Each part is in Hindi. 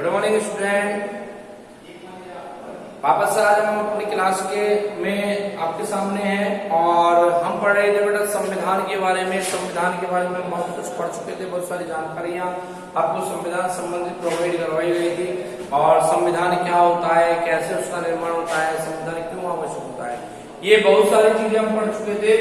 Good morning student. वापस आज हम अपनी क्लास में आपके सामने हैं और हम पढ़ रहे थे बेटा संविधान के बारे में। संविधान के बारे में हम बहुत कुछ पढ़ चुके थे, बहुत सारी जानकारियां आपको संविधान संबंधित प्रोवाइड करवाई गई थी और संविधान क्या होता है, कैसे उसका निर्माण होता है, संविधान क्यों आवश्यक होता है, ये बहुत सारी चीजें हम पढ़ चुके थे।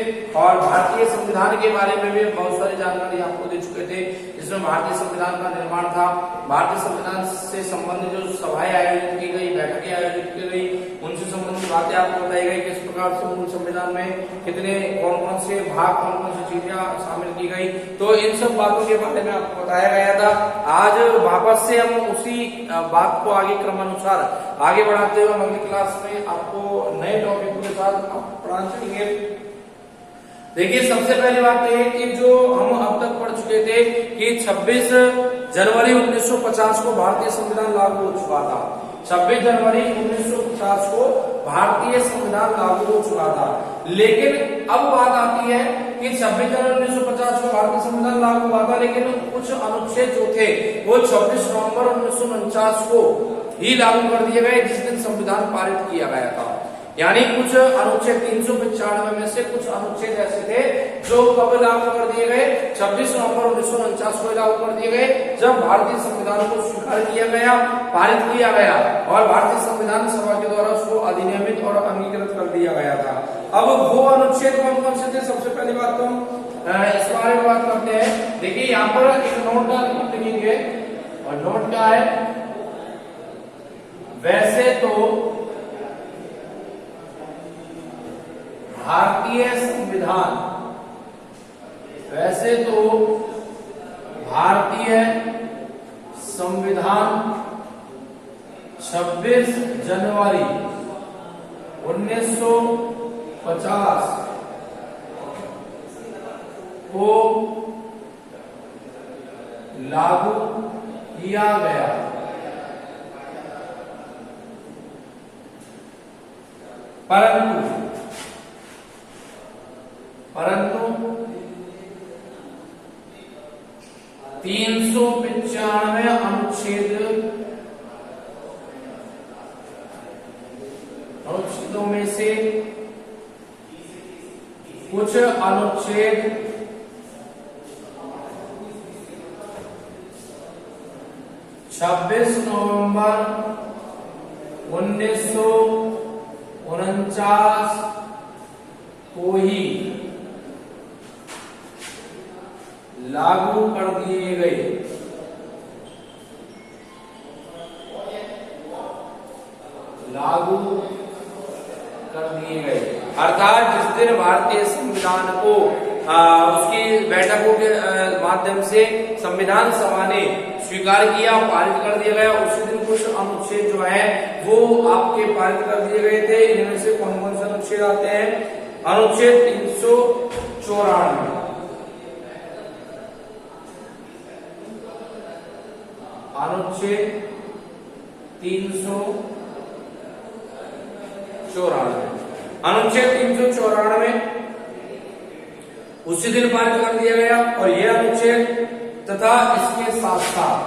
और भारतीय संविधान के बारे में भी बहुत सारी जानकारी आपको दे चुके थे, जिसमें भारतीय संविधान का निर्माण था, भारतीय संविधान से संबंधित जो सभाएं आयोजित की गई, बैठकें आयोजित की गई, उनसे संबंधित बातें आपको बताई गई, किस प्रकार से मूल संविधान में कितने कौन कौन से भाग, कौन कौन सी चीजें शामिल की गई, तो इन सब बातों के बारे में आपको बताया गया था। आज वापस से हम उसी बात को आगे क्रमानुसार आगे बढ़ाते हुए हम अगली क्लास में आपको नए टॉपिक के साथ पढ़ा चलेंगे। देखिए, सबसे पहली बात तो है कि जो हम अब तक पढ़ चुके थे कि 26 जनवरी 1950 को भारतीय संविधान लागू हो चुका था। 26 जनवरी 1950 को भारतीय संविधान लागू हो चुका था। लेकिन अब बात आती है कि 26 जनवरी 1950 को भारतीय संविधान लागू हुआ था, लेकिन कुछ अनुच्छेद जो थे वो 26 नवंबर 1949 को ही लागू कर दिए गए, जिस दिन संविधान पारित किया गया था। यानी कुछ अनुच्छेद 395 में से कुछ अनुच्छेद ऐसे थे जो कब लागू कर दिए गए, 26 नवंबर 1949 को लागू कर दिए गए, जब भारतीय संविधान को स्वीकार किया गया, पारित किया गया और भारतीय संविधान सभा के द्वारा उसको अधिनियमित और अंगीकृत कर दिया गया था। अब वो अनुच्छेद कौन कौन से थे, सबसे पहली बात तो इस बारे में बात करते हैं। देखिए, यहाँ पर एक नोट डाल लिखेंगे और नोट क्या है, वैसे तो भारतीय संविधान, वैसे तो भारतीय संविधान 26 जनवरी 1950 को लागू किया गया, परंतु 395 अनुच्छेदों में से कुछ अनुच्छेद 26 नवंबर 1949 को ही लागू कर दिए गए। लागू कर दिए गए अर्थात जिस दिन भारतीय संविधान को उसकी बैठकों के माध्यम से संविधान सभा ने स्वीकार किया, पारित कर दिया गया, उसी दिन कुछ अनुच्छेद जो है वो आपके पारित कर दिए गए थे। इनमें से कौन कौन से अनुच्छेद आते हैं, अनुच्छेद 394, अनुच्छेद 394, अनुच्छेद 394 उसी दिन पारित कर दिया गया और यह अनुच्छेद तथा इसके साथ साथ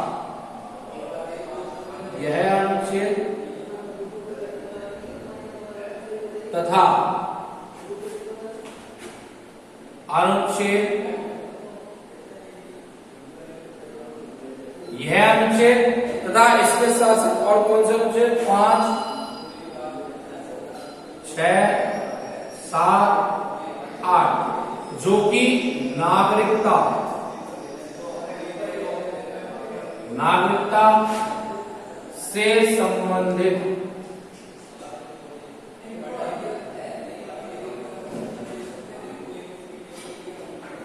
यह अनुच्छेद तथा अनुच्छेद, यह अनुच्छेद तथा इसके साथ साथ और कौन से अनुच्छेद, 5, 6, 7, 8 जो कि नागरिकता से संबंधित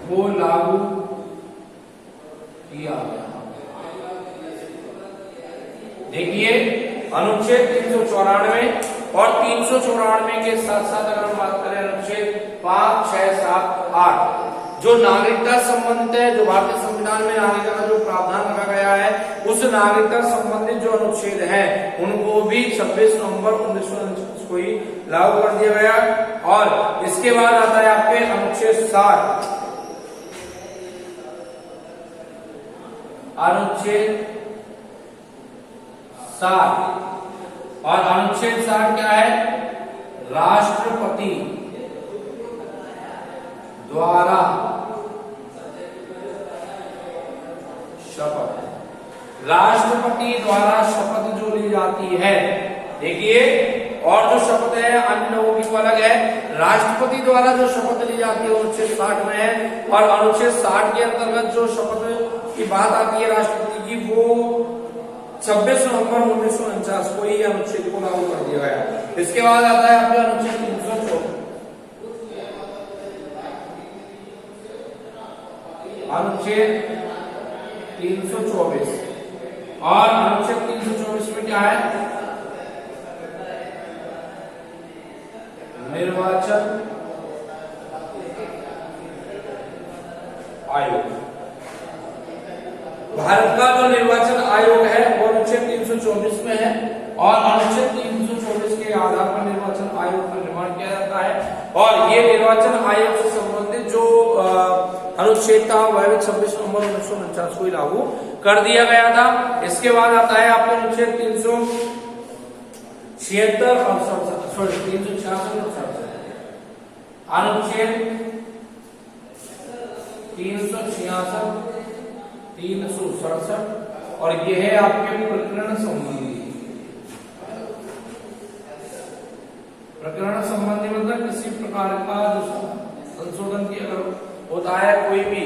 को लागू किया गया। देखिए, अनुच्छेद 394 और 394 के साथ साथ अगर हम बात करें अनुच्छेद 5, 6, 7, 8 जो नागरिकता संबंधित है, जो भारतीय संविधान में नागरिकता का जो प्रावधान रखा गया है, उस नागरिकता संबंधित जो अनुच्छेद है उनको भी 26 नवंबर 1949 को ही लागू कर दिया गया। और इसके बाद आता है आपके अनुच्छेद 60, अनुच्छेद 60 और अनुच्छेद 60 क्या है? राष्ट्रपति द्वारा शपथ, राष्ट्रपति द्वारा शपथ जो ली जाती है, देखिए, और जो शपथ है अन्य लोगों की अलग है। राष्ट्रपति द्वारा जो शपथ ली जाती है अनुच्छेद 60 में है, और अनुच्छेद 60 के अंतर्गत जो शपथ की बात आती है राष्ट्रपति की, वो 26 नवंबर 1949 को ही अनुच्छेद को लागू कर दिया गया। इसके बाद आता है आपका अनुच्छेद 324, अनुच्छेद 324, और अनुच्छेद 324 में क्या है? निर्वाचन आयोग। भारत का जो निर्वाचन आयोग है वो अनुच्छेद 324 में है, और अनुच्छेद 324 के आधार पर निर्वाचन आयोग का निर्माण किया जाता है। और ये निर्वाचन आयोग से संबंधित जो अनुच्छेद था वह 26 नवंबर 1949 को लागू कर दिया गया था। इसके बाद आता है आपका अनुच्छेद 376 और 366 अनुच्छेद 366, 367, और ये है आपके प्रकरण संबंधी। प्रकरण संबंधी मतलब किसी प्रकार का संशोधन की अगर होता है, कोई भी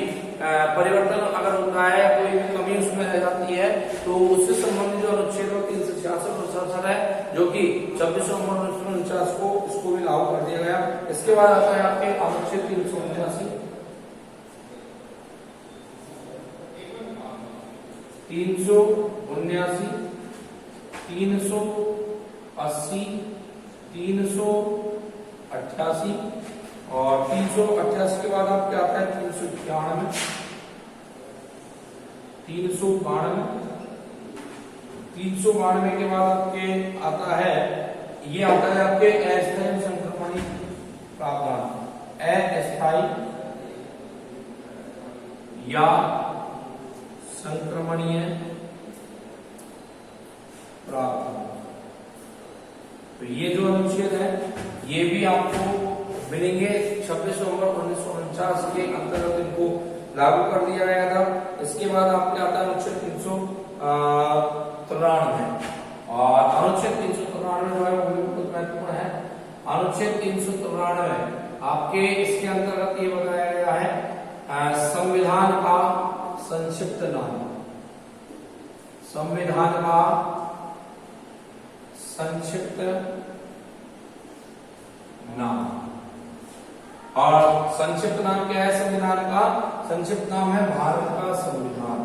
परिवर्तन अगर होता है, कोई भी कमी उसमें रह जाती है, तो उससे संबंधित जो अनुच्छेद 366 और 67 है, जो कि 26 नवंबर 1949 को इसको भी लागू कर दिया गया। इसके बाद आता है आपके अनुच्छेद 379, 379, 380, 388, और 388 के बाद आप क्या आता है? 391, 392, 392 के बाद आपके आता है, ये आता है आपके अस्थायी संक्रमणीय प्रावधान, अस्थायी या संक्रमणीय प्रावधान। तो ये जो अनुच्छेद है ये भी आपको मिलेंगे। 26 नवंबर 1949 के अंतर्गत इनको लागू कर दिया गया था। इसके बाद आपके आता है अनुच्छेद 393, और अनुच्छेद 393 जो है वो भी बहुत महत्वपूर्ण है। अनुच्छेद 393 आपके इसके अंतर्गत ये बताया गया है संविधान का संक्षिप्त नाम, संविधान का संक्षिप्त नाम। और संक्षिप्त नाम क्या है संविधान का? संक्षिप्त नाम है भारत का संविधान,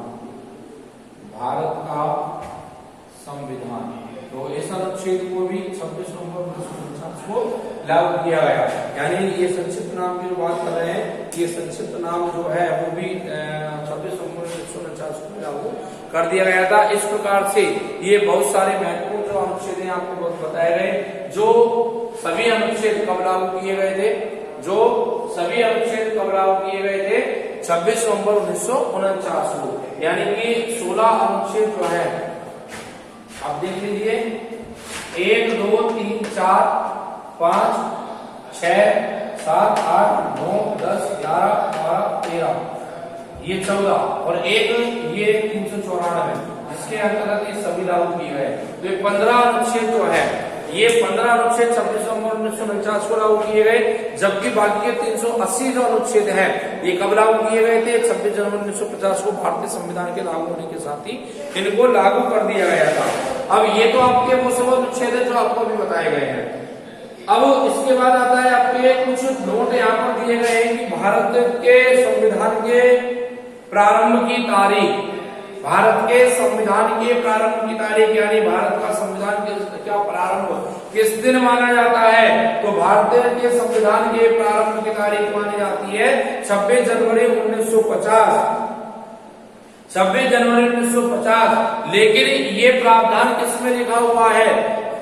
भारत का संविधान। तो इस अनुच्छेद को भी 26 नवंबर 1949 को लागू किया गया। यानी ये संक्षिप्त नाम की जो बात कर रहे हैं, ये संक्षिप्त नाम जो है वो भी 26 नवंबर 1949 को लागू कर दिया गया था। इस प्रकार से ये बहुत सारे महत्वपूर्ण जो अनुच्छेद हैं आपको बहुत बताए गए। जो सभी अनुच्छेद कब लागू किए गए थे? जो सभी अनुच्छेद कब लागू किए गए थे? 26 नवंबर 1949 को। यानी कि 16 अनुच्छेद जो है आप देख लीजिए, 1, 2, 3, 4, 5, 6, 7, 8, 9, 10, 11, 12, 13, ये 14, और एक ये 394, इसके अंतर्गत ये सभी लागू किए गए। तो ये 15 अनुच्छेद जो है, ये 15 अनुच्छेद 26 नवंबर 1949 को लागू किए गए, जबकि बाकी के 380 जो अनुच्छेद हैं ये कब लागू किए गए थे? 26 जनवरी 1950 को भारतीय संविधान के लागू होने के साथ ही इनको लागू कर दिया गया था। अब ये तो आपके वो सब अनुच्छेद है जो आपको अभी बताए गए हैं। अब इसके बाद आता है आपके कुछ नोट यहाँ पर दिए गए हैं कि भारत के संविधान के प्रारंभ की तारीख, भारत के संविधान के प्रारंभ की तारीख, यानी भारत का संविधान क्या प्रारंभ किस दिन माना जाता है? तो भारत के संविधान के प्रारंभ की तारीख मानी जाती है 26 जनवरी 1950, 26 जनवरी 1950। लेकिन ये प्रावधान किसमें लिखा हुआ है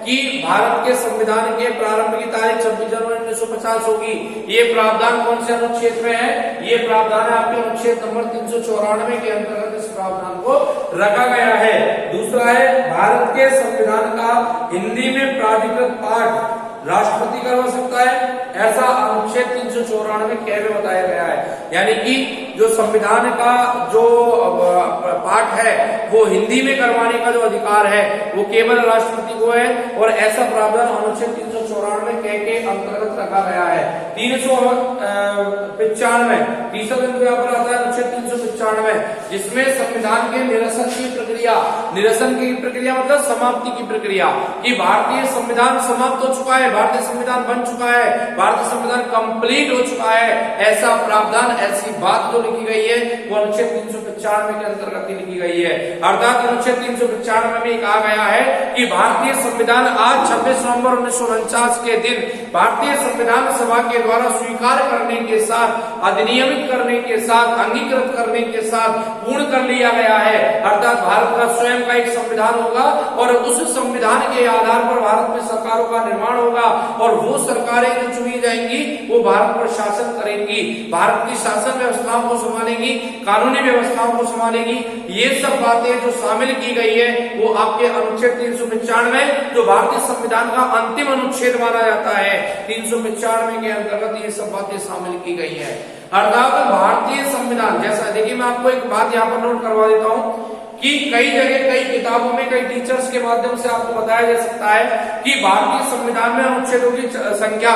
कि भारत के संविधान के प्रारंभ की तारीख 26 जनवरी 1950 होगी? ये प्रावधान कौन से अनुच्छेद में है? ये प्रावधान है आपके अनुच्छेद नंबर 394 के अंतर्गत इस प्रावधान को रखा गया है। दूसरा दूसरा है भारत के संविधान का हिंदी में प्राधिकृत पाठ राष्ट्रपति करवा सकता है, ऐसा अनुच्छेद 394 क में बताया गया है। यानी कि जो संविधान का जो पाठ है वो हिंदी में करवाने का जो अधिकार है वो केवल राष्ट्रपति को है, और ऐसा प्रावधान अनुच्छेद 394 क के अंतर्गत रखा गया है। 395 तीसरा बिंदु यहाँ पर आता है अनुच्छेद 395, जिसमें संविधान के निरसन की प्रक्रिया मतलब समाप्ति की प्रक्रिया, कि भारतीय संविधान समाप्त हो चुका है, भारतीय संविधान बन चुका है, भारतीय संविधान कंप्लीट हो चुका है, ऐसा प्रावधान, ऐसी बात जो लिखी गई है वो अनुच्छेद 395 के अंतर्गत लिखी गई है। अर्थात अनुच्छेद 395 में कहा गया है कि भारतीय संविधान आज 26 नवंबर 1949 के दिन भारतीय संविधान सभा के द्वारा स्वीकार करने के साथ, अधिनियमित करने के साथ, अंगीकृत करने के साथ पूर्ण कर लिया गया है। अर्थात भारत का स्वयं का एक संविधान होगा और उस संविधान के आधार पर भारत में सरकारों का निर्माण होगा, और वो सरकारें जो चुनी जाएंगी वो भारत पर शासन करेंगी, भारत की शासन व्यवस्थाओं को संभालेंगी, कानूनी व्यवस्थाओं को संभालेंगी। ये सब बातें जो शामिल की गई है वो आपके अनुच्छेद 395 जो भारतीय संविधान का अंतिम अनुच्छेद माना जाता है, 395 के अंतर्गत ये सब बातें शामिल की गई है। अर्थात भारतीय संविधान, जैसा देखिए मैं आपको एक बात यहाँ पर नोट करवा देता हूँ कि कई जगह, कई किताबों में, कई टीचर्स के माध्यम से आपको बताया जा सकता है कि भारतीय संविधान में अनुच्छेदों की संख्या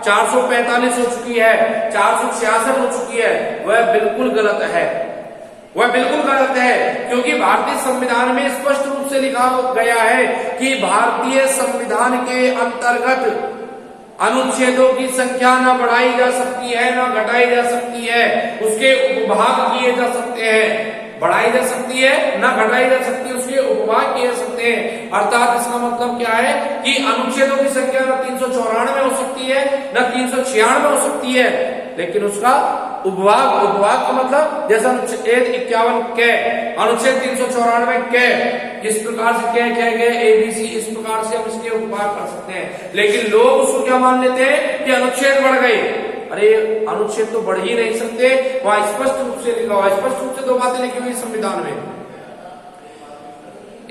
445 हो चुकी है, 466 हो चुकी है। वह बिल्कुल गलत है, वह बिल्कुल गलत है, क्योंकि भारतीय संविधान में स्पष्ट रूप से लिखा गया है कि भारतीय संविधान के अंतर्गत अनुच्छेदों की संख्या न बढ़ाई जा सकती है न घटाई जा सकती है, उसके उपभाग किए जा सकते हैं, बढ़ाई जा सकती है न घटाई जा सकती है, उसके उपभाग किए जा सकते हैं। अर्थात इसका मतलब क्या है कि अनुच्छेदों की संख्या न 394 हो सकती है न 396 हो सकती है, लेकिन उसका उपभाग का मतलब जैसा अनुच्छेद 51 के, अनुच्छेद 394 के, इस प्रकार से के ABC, इस प्रकार से हम इसके उपभाग कर सकते हैं। लेकिन लोग उसको क्या मान लेते हैं कि अनुच्छेद बढ़ गए। अरे अनुच्छेद तो बढ़ ही नहीं सकते, वहां स्पष्ट रूप से लिखा हुआ, स्पष्ट रूप से दो बातें लिखी हुई संविधान में,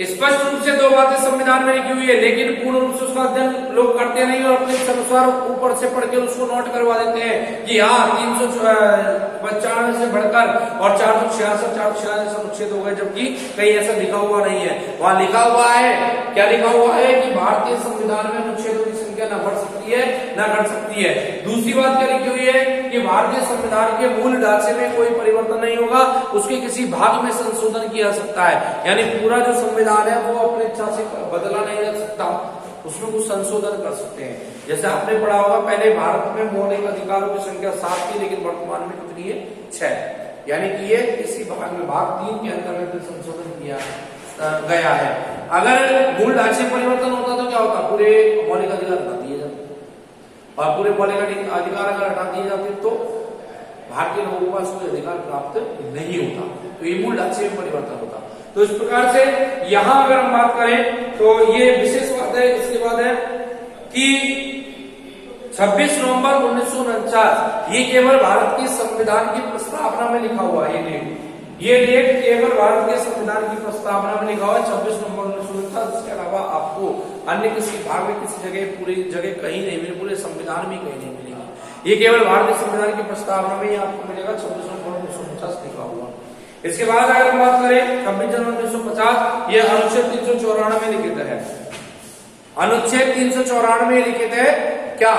स्पष्ट रूप से दो बातें संविधान में लिखी हुई है, लेकिन पूर्ण रूप से उसका अध्ययन लोग करते नहीं और अपने अनुसार ऊपर से पढ़ के उसको नोट करवा देते हैं कि हाँ 395 से बढ़कर और 466 अनुच्छेद हो गए, जबकि कहीं ऐसा लिखा हुआ नहीं है। वहां लिखा हुआ है, क्या लिखा हुआ है कि भारतीय संविधान में अनुच्छेदों की संख्या न बढ़ सकती है न घट सकती है। दूसरी बात क्या लिखी हुई है कि भारतीय संविधान के मूल ढांचे में कोई परिवर्तन नहीं होगा, उसके किसी भाग में संशोधन किया जा सकता है। यानी पूरा जो संविधान है वो अपनी इच्छा से बदला नहीं जा सकता, उसमें कुछ संशोधन कर सकते हैं। जैसे आपने पढ़ा होगा पहले भारत में मौलिक अधिकारों की संख्या 7 थी, लेकिन वर्तमान में कितनी है? 6। यानी कि ये इसी भाग में भाग 3 के अंतर्गत संशोधन किया गया है। अगर मूल ढांचे परिवर्तन होता तो क्या होता? पूरे मौलिक अधिकार हटा दिए जाते, और पूरे मौलिक अधिकार अगर हटा दिए जाते तो भारतीय लोगों को कोई अधिकार प्राप्त नहीं होता, तो ये मूल ढांचे में परिवर्तन होता। तो इस प्रकार से यहां अगर हम बात करें तो ये विशेष बात है। इसके बाद है कि 26 नवंबर 1949 ये केवल भारत की संविधान की प्रस्तावना में लिखा हुआ है। ये डेट केवल भारत के संविधान की प्रस्तावना में लिखा हुआ है 26 नवंबर 1949। इसके अलावा आपको अन्य किसी भाग में, किसी जगह, पूरी जगह कहीं नहीं मिलेगी, पूरे संविधान में कहीं नहीं मिलेगी। ये केवल भारतीय संविधान की प्रस्तावना में ही आपको मिलेगा 26 नवंबर 1949 लिखा हुआ। इसके बाद अगर हम बात करें 26 जनवरी 1950, ये अनुच्छेद 394 में लिखित है। अनुच्छेद 394 में लिखित है क्या?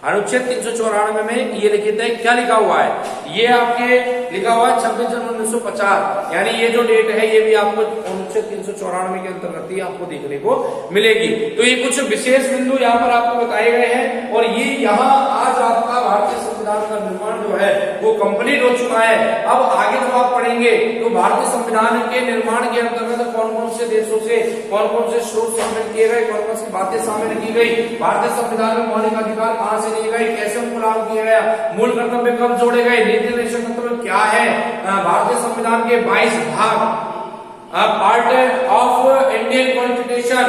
अनुच्छेद 394 में ये लिखित है, क्या लिखा हुआ है? ये आपके लिखा हुआ है 26 जनवरी 1950, यानी ये जो डेट है ये भी आपको अनुच्छेद 394 के अंतर्गत ही आपको देखने को मिलेगी। तो ये कुछ विशेष बिंदु यहाँ पर आपको बताए गए हैं, और ये यहाँ आज आपका भारतीय संविधान का निर्माण जो है वो कंप्लीट हो चुका है। अब आगे जब आप पढ़ेंगे तो भारतीय संविधान के निर्माण के अंतर्गत कौन कौन से देशों से कौन कौन से स्रोत शामिल किए गए, कौन कौन सी बातें शामिल की गई, भारतीय संविधान में मौलिक अधिकार कहाँ से लिए गए, कैसे उनको लागू किया गया, मूल कर्तव्य कब जोड़े गए, नीति निर्देशक कर्तव्य क्या है, भारतीय संविधान के 22 भाग, पार्ट ऑफ इंडियन कॉन्स्टिट्यूशन।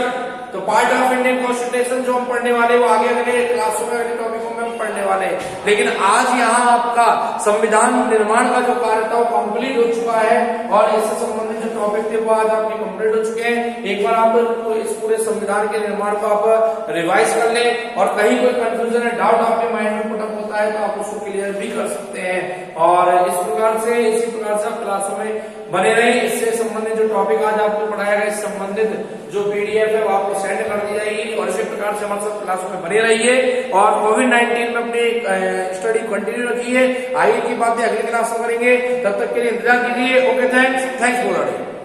तो पार्ट ऑफ इंडियन कॉन्स्टिट्यूशन जो हम पढ़ने वाले वो आगे अगले क्लासों में, अगले टॉपिकों में हम पढ़ने वाले हैं। लेकिन आज यहाँ आपका संविधान निर्माण का जो कार्य था वो कंप्लीट हो चुका है, और इससे संबंधित संबंधित जो टॉपिक थे वो आज आपके कंप्लीट हो चुके हैं। एक बार आप इस पूरे संविधान के निर्माण को आप रिवाइज कर ले और कहीं कोई कंफ्यूजन है, डाउट आपके माइंड में पुटअप होता है तो आप उसको क्लियर भी कर सकते हैं। और इसी प्रकार से आप क्लासों में बने रहे। इससे संबंधित जो टॉपिक आज आपको पढ़ाया गया, इस संबंधित जो पीडीएफ है वो आपको सेंड कर दी जाएगी और इसी प्रकार से हमारे साथ क्लासों में बने रहिए और कोविड-19 में अपनी स्टडी कंटिन्यू रखिए। आगे की बातें अगली क्लास में करेंगे, तब तक के लिए इंतजार कीजिए। Okay, thanks for watching.